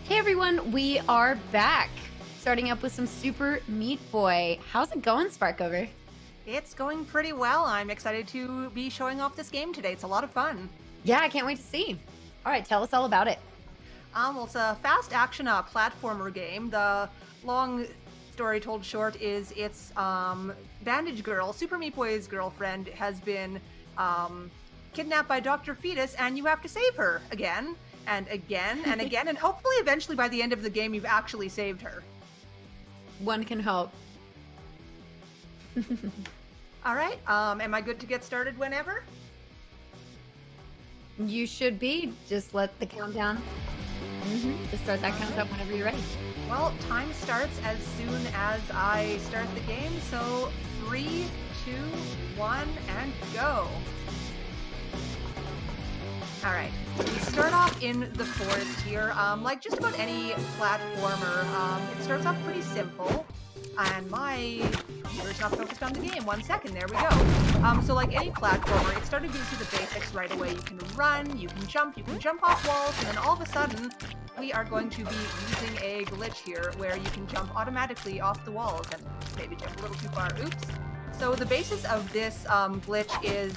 Hey everyone, we are back. Starting up with some Super Meat Boy. How's it going, Sparkover? It's going pretty well. I'm excited to be showing off this game today. It's a lot of fun. Yeah, I can't wait to see. All right, tell us all about it. Well, it's a fast action platformer game. The long story told short is it's Bandage Girl, Super Meat Boy's girlfriend, has been kidnapped by Dr. Fetus, and you have to save her again and again and again, and hopefully eventually by the end of the game you've actually saved her. One can hope. All right, am I good to get started whenever? You should be. Just let the countdown. Just start that countdown whenever you're ready. Well, time starts as soon as I start the game, so 3, 2, 1, and go. All right, so we start off in the forest here. Like just about any platformer, it starts off pretty simple. And my computer's not focused on the game. 1 second, there we go. So like any platformer, it started gives you the basics right away. You can run, you can jump off walls, and then all of a sudden, we are going to be using a glitch here where you can jump automatically off the walls and maybe jump a little too far. Oops. So the basis of this glitch is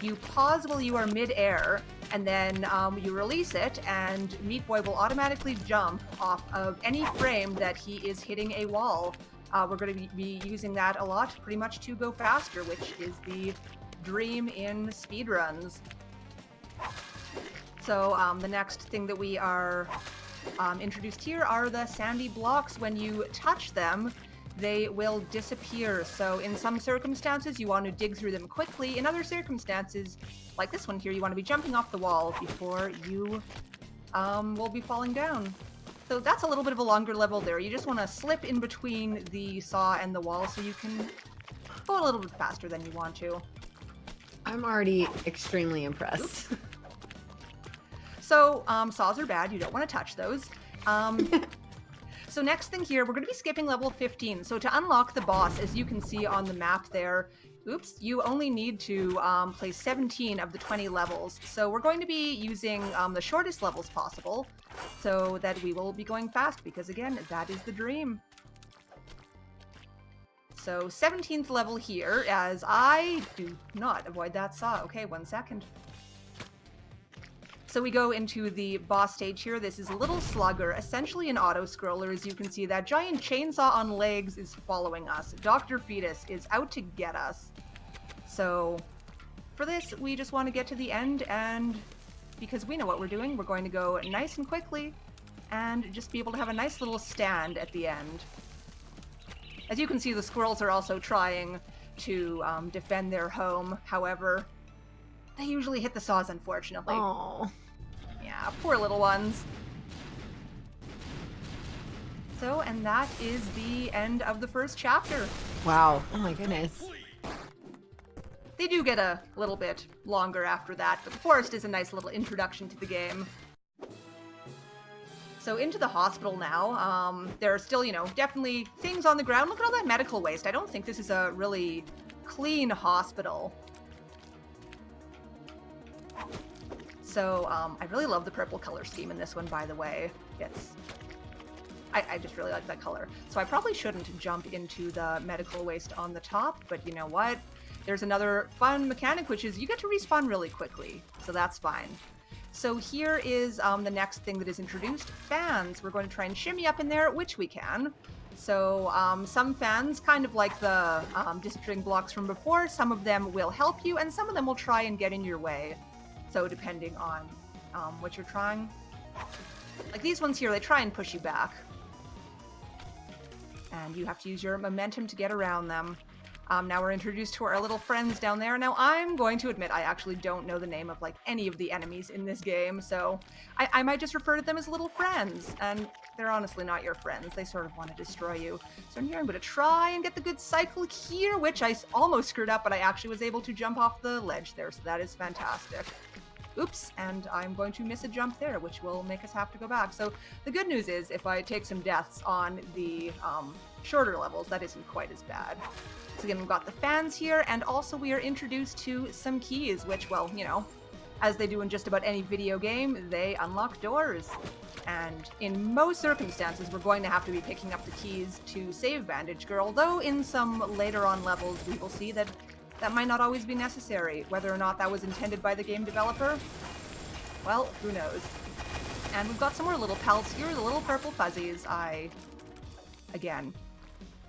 you pause while you are mid-air, and then you release it, and Meat Boy will automatically jump off of any frame that he is hitting a wall. We're going to be using that a lot, pretty much to go faster, which is the dream in speedruns. So the next thing that we are introduced here are the sandy blocks. When you touch them, they will disappear. So in some circumstances, you want to dig through them quickly. In other circumstances, like this one here, you want to be jumping off the wall before you will be falling down. So that's a little bit of a longer level there. You just want to slip in between the saw and the wall so you can go a little bit faster than you want to. I'm already extremely impressed. So saws are bad. You don't want to touch those. So next thing here, we're going to be skipping level 15. So to unlock the boss, as you can see on the map there, you only need to play 17 of the 20 levels. So we're going to be using the shortest levels possible so that we will be going fast because, again, that is the dream. So 17th level here, as I do not avoid that saw. Okay, 1 second. So we go into the boss stage here. This is Little Slugger, essentially an auto-scroller. As you can see, that giant chainsaw on legs is following us. Dr. Fetus is out to get us. So for this, we just want to get to the end, and because we know what we're doing, we're going to go nice and quickly and just be able to have a nice little stand at the end. As you can see, the squirrels are also trying to defend their home. However, they usually hit the saws, unfortunately. Oh. Yeah, poor little ones. So, and that is the end of the first chapter. Wow. Oh my goodness. They do get a little bit longer after that, but the forest is a nice little introduction to the game. So into the hospital now. There are still, definitely things on the ground. Look at all that medical waste. I don't think this is a really clean hospital. So I really love the purple color scheme in this one, by the way. I just really like that color. So I probably shouldn't jump into the medical waste on the top, but you know what? There's another fun mechanic, which is you get to respawn really quickly, so that's fine. So here is the next thing that is introduced, fans. We're going to try and shimmy up in there, which we can. So some fans, kind of like the disappearing blocks from before, some of them will help you, and some of them will try and get in your way. So depending on what you're trying. Like these ones here, they try and push you back. And you have to use your momentum to get around them. Now we're introduced to our little friends down there. Now I'm going to admit I actually don't know the name of like any of the enemies in this game, so I might just refer to them as little friends, and they're honestly not your friends. They sort of want to destroy you. So here I'm going to try and get the good cycle here, which I almost screwed up, but I actually was able to jump off the ledge there, so that is fantastic. Oops, and I'm going to miss a jump there, which will make us have to go back. So the good news is if I take some deaths on the shorter levels, that isn't quite as bad. So again, we've got the fans here, and also we are introduced to some keys, which, well, as they do in just about any video game, they unlock doors. And in most circumstances, we're going to have to be picking up the keys to save Bandage Girl, though in some later on levels, we will see that that might not always be necessary. Whether or not that was intended by the game developer, well, who knows. And we've got some more little pals here, the little purple fuzzies. Again,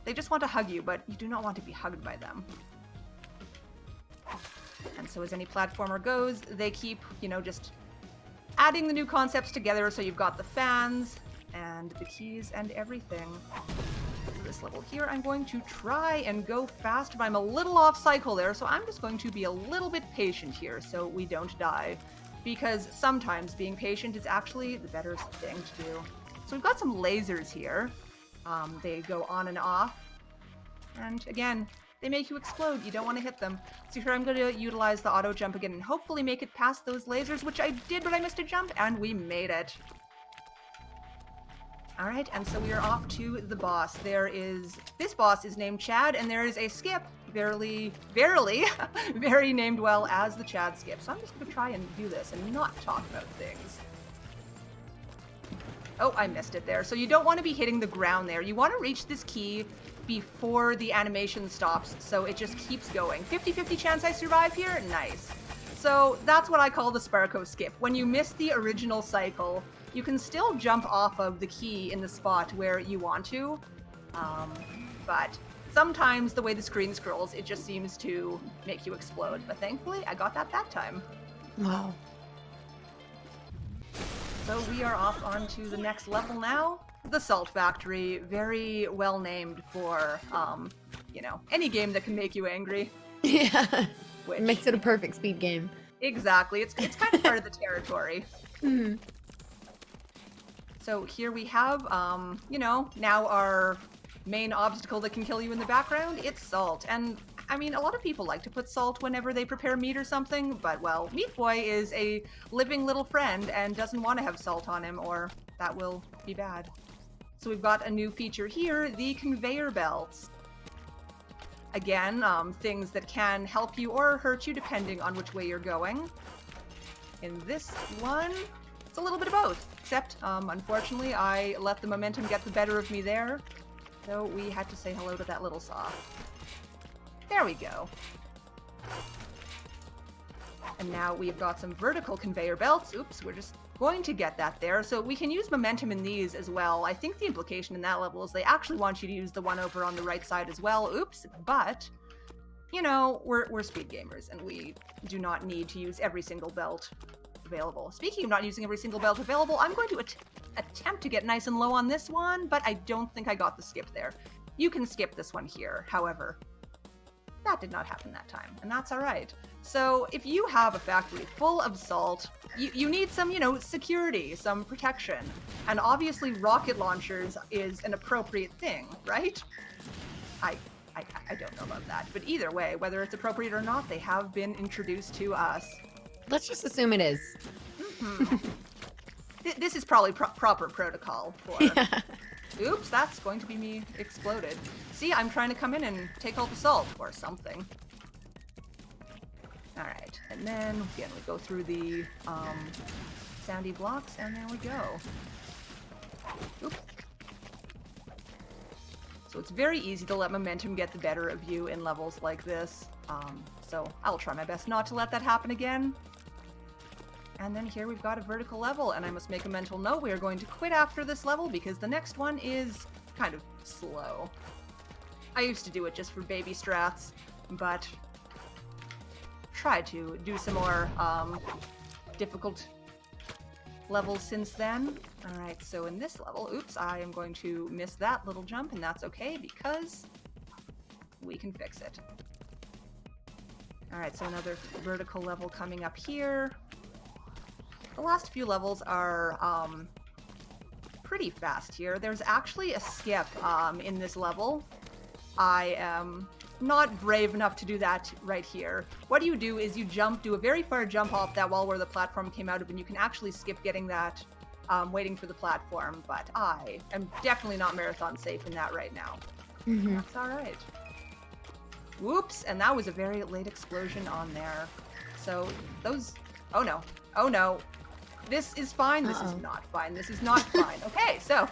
they just want to hug you, but you do not want to be hugged by them. And so as any platformer goes, they keep, just adding the new concepts together. So you've got the fans and the keys and everything. So this level here, I'm going to try and go fast, but I'm a little off cycle there. So I'm just going to be a little bit patient here so we don't die. Because sometimes being patient is actually the better thing to do. So we've got some lasers here. They go on and off. And again, they make you explode. You don't want to hit them. So here I'm going to utilize the auto jump again and hopefully make it past those lasers, which I did, but I missed a jump, and we made it. All right, and so we are off to the boss. This boss is named Chad, and there is a skip, verily, very named well as the Chad skip. So I'm just going to try and do this and not talk about things. Oh, I missed it there. So you don't want to be hitting the ground there. You want to reach this key before the animation stops, so it just keeps going. 50-50 chance I survive here? Nice. So that's what I call the Sparko skip. When you miss the original cycle, you can still jump off of the key in the spot where you want to, but sometimes the way the screen scrolls, it just seems to make you explode. But thankfully, I got that time. Wow. So we are off onto the next level now. The Salt Factory, very well named for, any game that can make you angry. Yeah. Which, makes it a perfect speed game. Exactly. It's kind of part of the territory. Mm-hmm. So here we have, now our main obstacle that can kill you in the background, it's salt. And I mean, a lot of people like to put salt whenever they prepare meat or something, but well, Meat Boy is a living little friend and doesn't want to have salt on him, or that will be bad. So we've got a new feature here, the conveyor belts. Again, things that can help you or hurt you depending on which way you're going. In this one, it's a little bit of both, except unfortunately I let the momentum get the better of me there, so we had to say hello to that little saw. There we go. And now we've got some vertical conveyor belts. Oops, we're just going to get that there. So we can use momentum in these as well. I think the implication in that level is they actually want you to use the one over on the right side as well. Oops, but, we're speed gamers and we do not need to use every single belt available. Speaking of not using every single belt available, I'm going to attempt to get nice and low on this one, but I don't think I got the skip there. You can skip this one here, however. That did not happen that time, and that's all right. So if you have a factory full of salt, you need some, security, some protection. And obviously rocket launchers is an appropriate thing, right? I don't know about that, but either way, whether it's appropriate or not, they have been introduced to us. Let's just assume it is. Mm-hmm. This is probably proper protocol for... Yeah. Oops, that's going to be me exploded. See, I'm trying to come in and take all the salt, or something. Alright, and then, again, we go through the sandy blocks, and there we go. Oop. So it's very easy to let momentum get the better of you in levels like this. So I'll try my best not to let that happen again. And then here we've got a vertical level, and I must make a mental note. We are going to quit after this level because the next one is kind of slow. I used to do it just for baby strats, but try to do some more difficult levels since then. Alright, so in this level, oops, I am going to miss that little jump, and that's okay because we can fix it. Alright, so another vertical level coming up here. The last few levels are pretty fast here. There's actually a skip in this level. I am not brave enough to do that right here. What you do is you do a very far jump off that wall where the platform came out of, and you can actually skip getting that waiting for the platform, but I am definitely not marathon safe in that right now. Mm-hmm. That's all right. Whoops, and that was a very late explosion on there. So those Oh no. Oh no. This is fine. This is not fine. This is not fine. Okay, so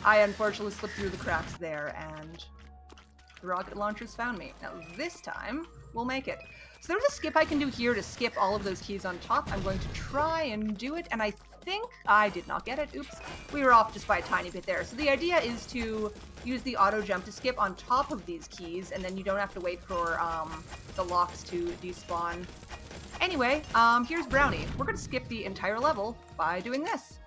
I unfortunately slipped through the cracks there and the rocket launchers found me. Now this time, we'll make it. So there's a skip I can do here to skip all of those keys on top. I'm going to try and do it, and I think I did not get it. Oops. We were off just by a tiny bit there. So the idea is to use the auto jump to skip on top of these keys, and then you don't have to wait for the locks to despawn. Anyway, here's Brownie. We're going to skip the entire level by doing this.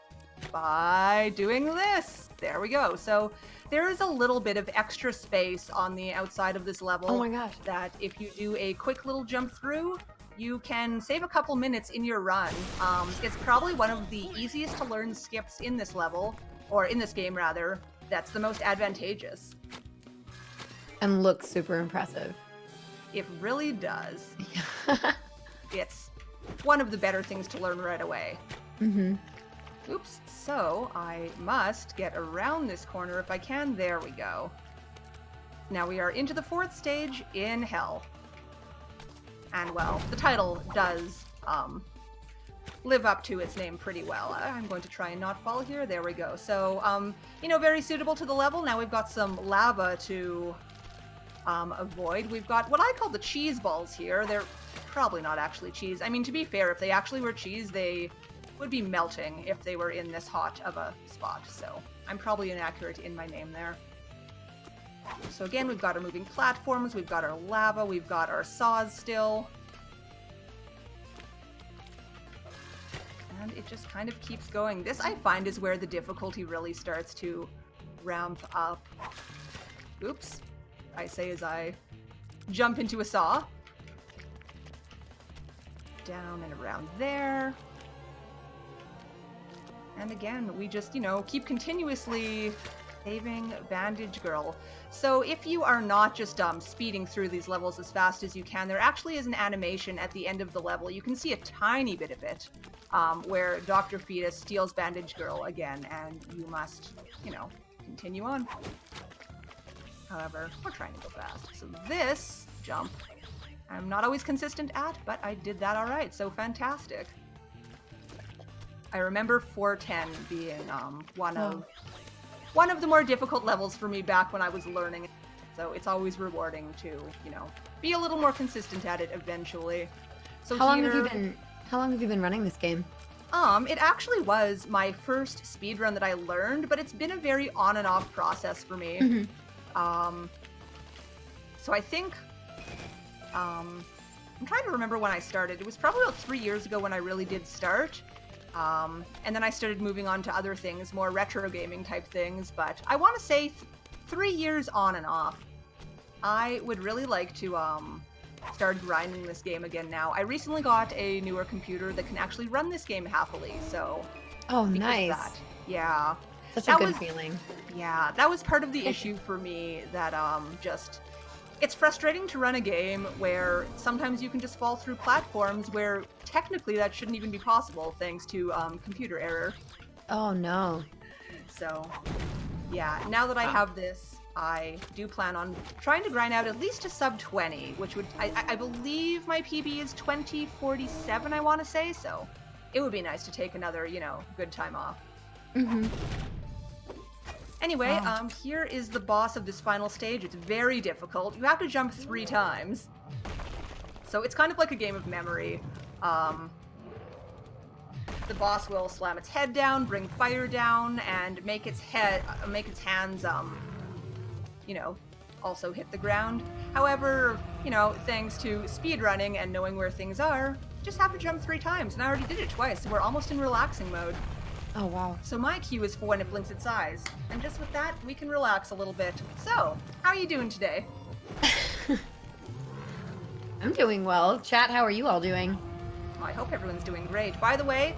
There we go. So there is a little bit of extra space on the outside of this level. Oh my gosh. That if you do a quick little jump through, you can save a couple minutes in your run. It's probably one of the easiest to learn skips in this level, or in this game rather, that's the most advantageous. And looks super impressive. It really does. It's one of the better things to learn right away. Mm-hmm. Oops, so I must get around this corner if I can. There we go. Now we are into the 4th stage in Hell. And well, the title does live up to its name pretty well. I'm going to try and not fall here. There we go. So, you know, very suitable to the level. Now we've got some lava to avoid. We've got what I call the cheese balls here. They're probably not actually cheese. I mean, to be fair, if they actually were cheese, they would be melting if they were in this hot of a spot. So I'm probably inaccurate in my name there. So again, we've got our moving platforms, we've got our lava, we've got our saws still. And it just kind of keeps going. This, I find, is where the difficulty really starts to ramp up. Oops. I say as I jump into a saw. Down and around there. And again, we just, you know, keep continuously saving Bandage Girl. So if you are not just speeding through these levels as fast as you can, there actually is an animation at the end of the level. You can see a tiny bit of it, where Dr. Fetus steals Bandage Girl again, and you must, you know, continue on. However, we're trying to go fast. So this jump, I'm not always consistent at, but I did that all right, so fantastic. I remember 410 being one of the more difficult levels for me back when I was learning it. So it's always rewarding to, you know, be a little more consistent at it eventually. So how long have you been running this game? It actually was my first speedrun that I learned, but it's been a very on and off process for me. Mm-hmm. So I think I'm trying to remember when I started. It was probably about 3 years ago when I really did start. And then I started moving on to other things, more retro gaming type things, but I want to say 3 years on and off. I would really like to start grinding this game again now. I recently got a newer computer that can actually run this game happily, so... Oh, nice. Yeah. Such a good feeling. Yeah, that was part of the issue for me, that just... It's frustrating to run a game where sometimes you can just fall through platforms where technically that shouldn't even be possible thanks to computer error. Oh no. So, yeah, now that I have this, I do plan on trying to grind out at least a sub 20, which would, I believe my PB is 2047, I want to say, so it would be nice to take another, you know, good time off. Mm-hmm. Anyway, here is the boss of this final stage. It's very difficult. You have to jump 3 times. So it's kind of like a game of memory. The boss will slam its head down, bring fire down, and make its hands, you know, also hit the ground. However, you know, thanks to speedrunning and knowing where things are, just have to jump 3 times. And I already did it twice, so we're almost in relaxing mode. Oh, wow. So my cue is for when it blinks its eyes. And just with that, we can relax a little bit. So, how are you doing today? I'm doing well. Chat, how are you all doing? I hope everyone's doing great. By the way,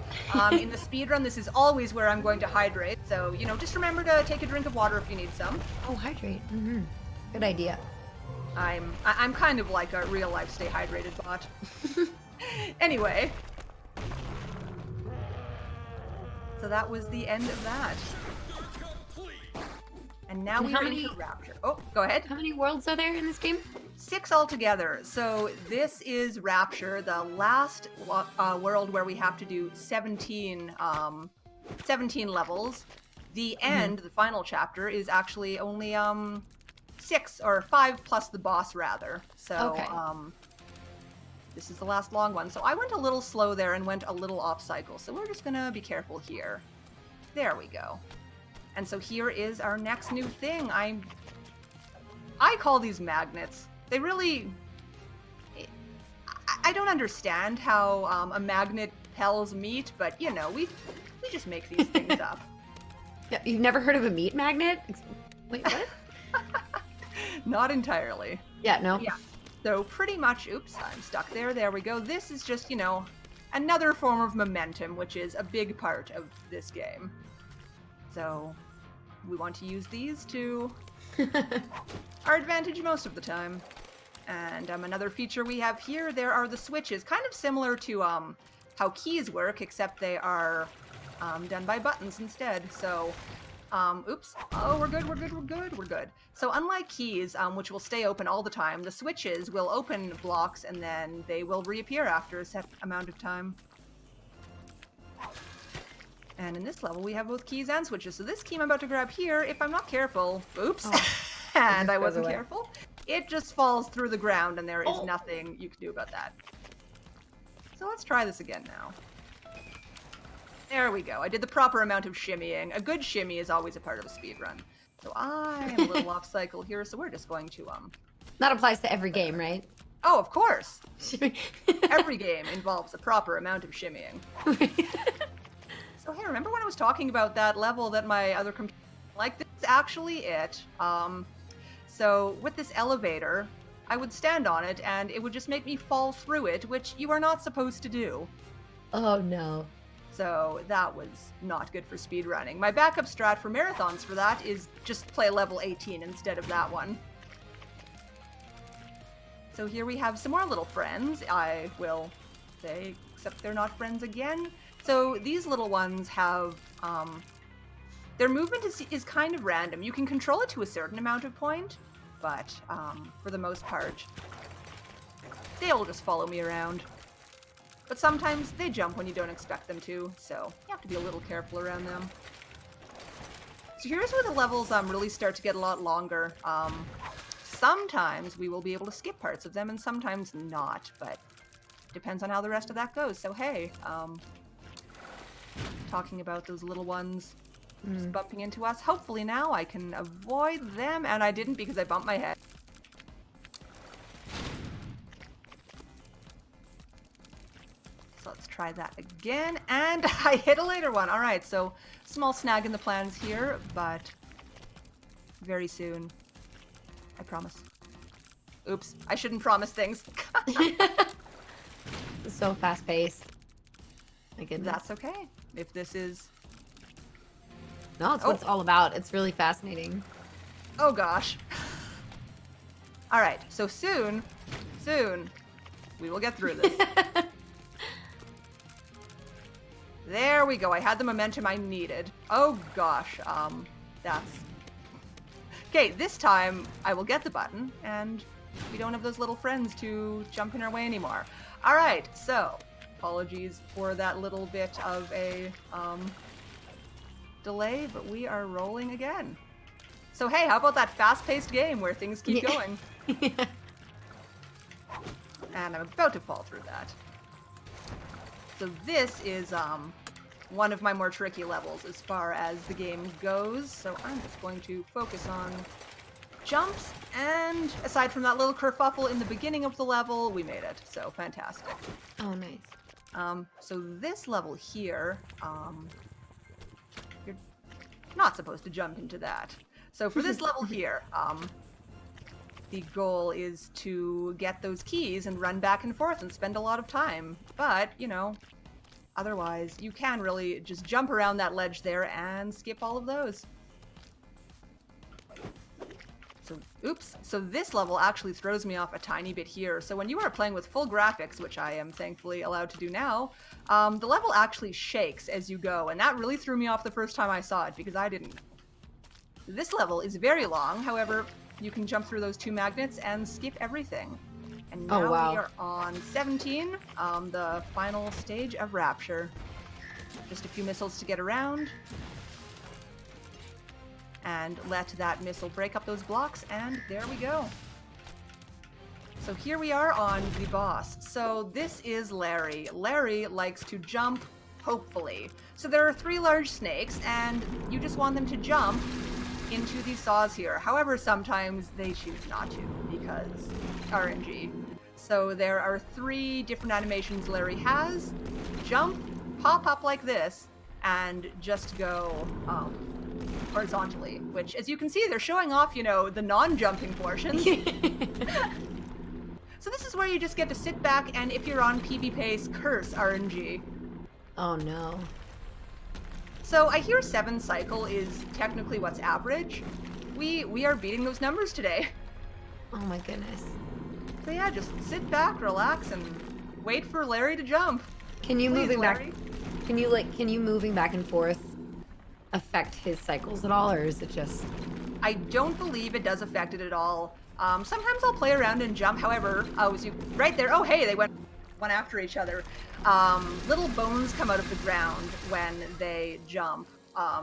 in the speedrun, this is always where I'm going to hydrate. So, you know, just remember to take a drink of water if you need some. Oh, hydrate. Mm-hmm. Good idea. I'm kind of like a real life stay hydrated bot. Anyway. So that was the end of that. And now And we how are many- into Rapture. Oh, go ahead. How many worlds are there in this game? 6 altogether. So this is Rapture, the last world where we have to do 17 levels. The end, the final chapter, is actually only 6 or 5 plus the boss rather. So Okay. this is the last long one. So I went a little slow there and went a little off cycle. So we're just gonna be careful here. There we go. And so here is our next new thing. I call these magnets. They really... I don't understand how a magnet pells meat, but you know, we just make these things up. Yeah, you've never heard of a meat magnet? Wait, what? Not entirely. Yeah, no. Yeah. So pretty much, oops, I'm stuck there. There we go. This is just, you know, another form of momentum, which is a big part of this game. So we want to use these to our advantage most of the time. And another feature we have here, there are the switches, kind of similar to how keys work, except they are done by buttons instead. So, oops, oh, we're good. So unlike keys, which will stay open all the time, the switches will open blocks and then they will reappear after a set amount of time. And in this level, we have both keys and switches. So this key I'm about to grab here, if I'm not careful, oops, and I wasn't careful, it just falls through the ground and there is nothing you can do about that. So let's try this again now. There we go. I did the proper amount of shimmying. A good shimmy is always a part of a speedrun. So I am a little off cycle here, so we're just going to That applies to every game, right? Oh, of course. Every game involves a proper amount of shimmying. So hey, remember when I was talking about that level that my other computer, like, this is actually it. So with this elevator, I would stand on it and it would just make me fall through it, which you are not supposed to do. Oh no. So that was not good for speedrunning. My backup strat for marathons for that is just play level 18 instead of that one. So here we have some more little friends, I will say, except they're not friends again. So these little ones have, their movement is kind of random. You can control it to a certain amount of point, but for the most part, they'll just follow me around. But sometimes they jump when you don't expect them to, so you have to be a little careful around them. So here's where the levels really start to get a lot longer. Sometimes we will be able to skip parts of them, and sometimes not, but depends on how the rest of that goes. So hey, talking about those little ones just bumping into us. Hopefully now I can avoid them, and I didn't because I bumped my head. So let's try that again, and I hit a later one. All right, so small snag in the plans here, but very soon, I promise. Oops, I shouldn't promise things. It's so fast paced. My goodness. That's okay. If this is... No, it's what it's all about. It's really fascinating. Oh gosh. All right, so soon, we will get through this. There we go. I had the momentum I needed. Oh gosh, that's... Okay, this time I will get the button, and we don't have those little friends to jump in our way anymore. All right, so apologies for that little bit of a delay, but we are rolling again. So hey, how about that fast-paced game where things keep going? And I'm about to fall through that. So this is one of my more tricky levels as far as the game goes. So I'm just going to focus on jumps, and aside from that little kerfuffle in the beginning of the level, we made it. So fantastic. Oh, nice. So this level here, you're not supposed to jump into that. So for this level here, the goal is to get those keys and run back and forth and spend a lot of time. But, you know, otherwise, you can really just jump around that ledge there and skip all of those. So, oops. So this level actually throws me off a tiny bit here. So when you are playing with full graphics, which I am thankfully allowed to do now, the level actually shakes as you go. And that really threw me off the first time I saw it because I didn't This level is very long, however, you can jump through those 2 magnets and skip everything. And now Oh, wow. we are on 17, the final stage of Rapture. Just a few missiles to get around. And let that missile break up those blocks, and there we go. So here we are on the boss. So this is Larry. Larry likes to jump, hopefully. So there are 3 large snakes, and you just want them to jump into these saws here. However, sometimes they choose not to, because RNG. So there are 3 different animations Larry has. Jump, pop up like this, and just go horizontally, which, as you can see, they're showing off, you know, the non-jumping portions. So this is where you just get to sit back and, if you're on PB pace, curse RNG. Oh, no. So I hear 7 cycle is technically what's average. We are beating those numbers today. Oh, my goodness. So yeah, just sit back, relax, and wait for Larry to jump. Can you Please, moving Larry. back? Can you moving back and forth affect his cycles at all, or is it just? I don't believe it does affect it at all. Sometimes I'll play around and jump. However, right there. Oh, hey, they went one after each other. Little bones come out of the ground when they jump.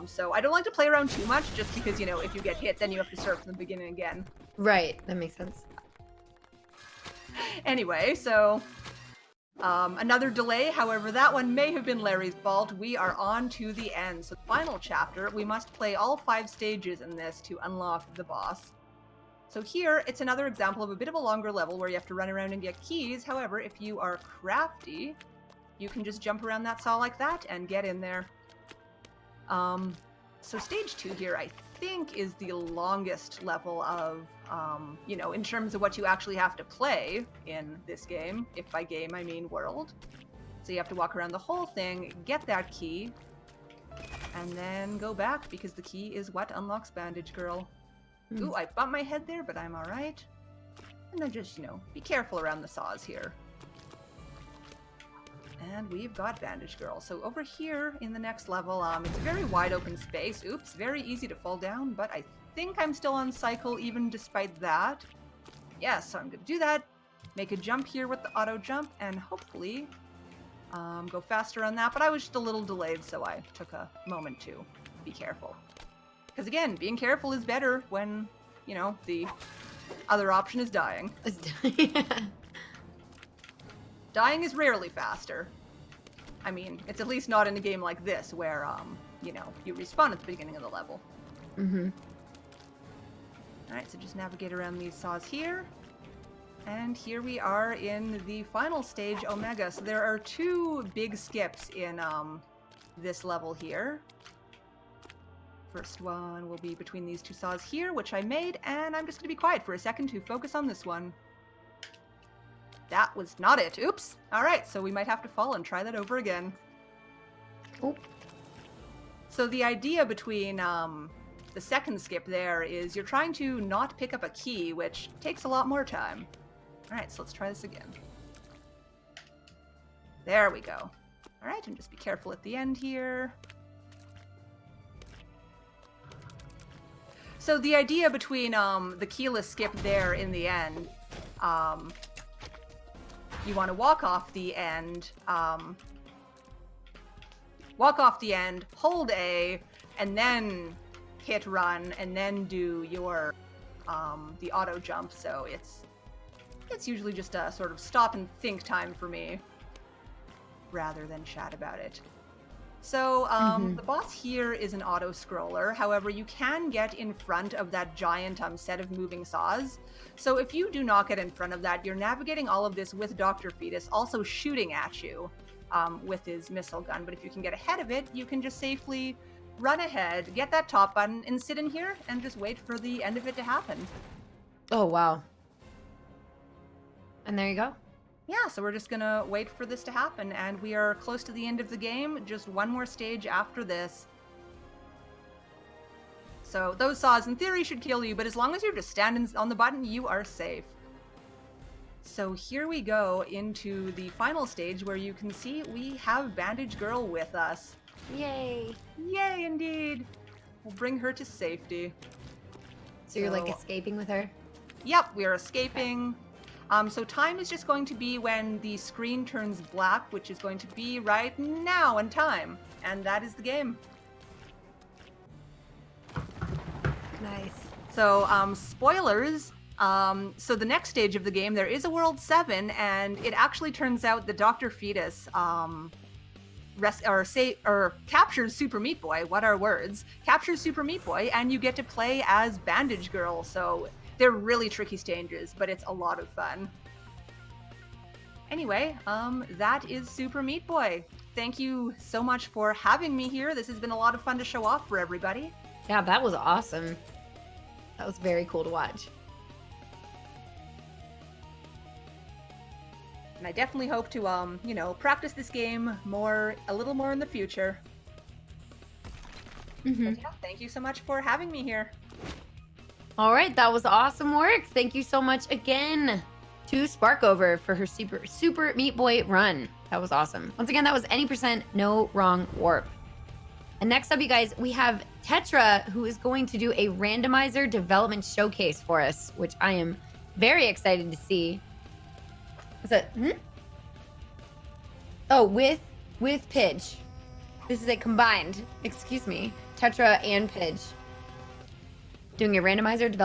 So I don't like to play around too much, just because, you know, if you get hit, then you have to start from the beginning again. Right, that makes sense. Anyway, so another delay. However, that one may have been Larry's fault. We are on to the end. So the final chapter, we must play all 5 stages in this to unlock the boss. So here, it's another example of a bit of a longer level where you have to run around and get keys. However, if you are crafty, you can just jump around that saw like that and get in there. So stage 2 here, I think, is the longest level of, you know, in terms of what you actually have to play in this game. If by game, I mean world. So you have to walk around the whole thing, get that key, and then go back, because the key is what unlocks Bandage Girl. Ooh, I bumped my head there, but I'm alright. And then just, you know, be careful around the saws here. And we've got Bandage Girl. So over here in the next level, it's a very wide open space. Oops, very easy to fall down, but I think I'm still on cycle even despite that. Yeah, so I'm going to do that. Make a jump here with the auto jump, and hopefully go faster on that. But I was just a little delayed, so I took a moment to be careful. Because again, being careful is better when, you know, the other option is dying. Yeah. Dying is rarely faster. I mean, it's at least not in a game like this where, you know, you respawn at the beginning of the level. Mm-hmm. Alright, so just navigate around these saws here. And here we are in the final stage, Omega. So there are 2 big skips in this level here. First one will be between these 2 saws here, which I made, and I'm just going to be quiet for a second to focus on this one. That was not it. Oops. All right, so we might have to fall and try that over again. Oh. So the idea between the second skip there is you're trying to not pick up a key, which takes a lot more time. All right, so let's try this again. There we go. All right, and just be careful at the end here. So the idea between the keyless skip there in the end, you want to walk off the end, hold A, and then hit run, and then do your the auto jump. So it's usually just a sort of stop and think time for me, rather than chat about it. So the boss here is an auto scroller. However, you can get in front of that giant set of moving saws. So if you do not get in front of that, you're navigating all of this with Dr. Fetus, also shooting at you with his missile gun. But if you can get ahead of it, you can just safely run ahead, get that top button, and sit in here and just wait for the end of it to happen. Oh, wow. And there you go. Yeah, so we're just gonna wait for this to happen, and we are close to the end of the game. Just one more stage after this. So those saws, in theory, should kill you, but as long as you're just standing on the button, you are safe. So here we go into the final stage, where you can see we have Bandage Girl with us. Yay. Yay, indeed. We'll bring her to safety. So you're like escaping with her? Yep, we are escaping. So time is just going to be when the screen turns black, which is going to be right now in time. And that is the game. Nice. So, spoilers. So the next stage of the game, there is a World 7, and it actually turns out that Dr. Fetus captures Super Meat Boy. What are words? Captures Super Meat Boy, and you get to play as Bandage Girl. So they're really tricky stages, but it's a lot of fun. Anyway, that is Super Meat Boy. Thank you so much for having me here. This has been a lot of fun to show off for everybody. Yeah, that was awesome. That was very cool to watch. And I definitely hope to, practice this game a little more in the future. But yeah, thank you so much for having me here. All right, that was awesome work. Thank you so much again to Sparkover for her super Meat Boy run. That was awesome. Once again, that was any percent no wrong warp. And next up, you guys, we have Tetra, who is going to do a randomizer development showcase for us, which I am very excited to see. What's that? Oh, with Pidge. This is a combined, excuse me, Tetra and Pidge. Doing a randomizer development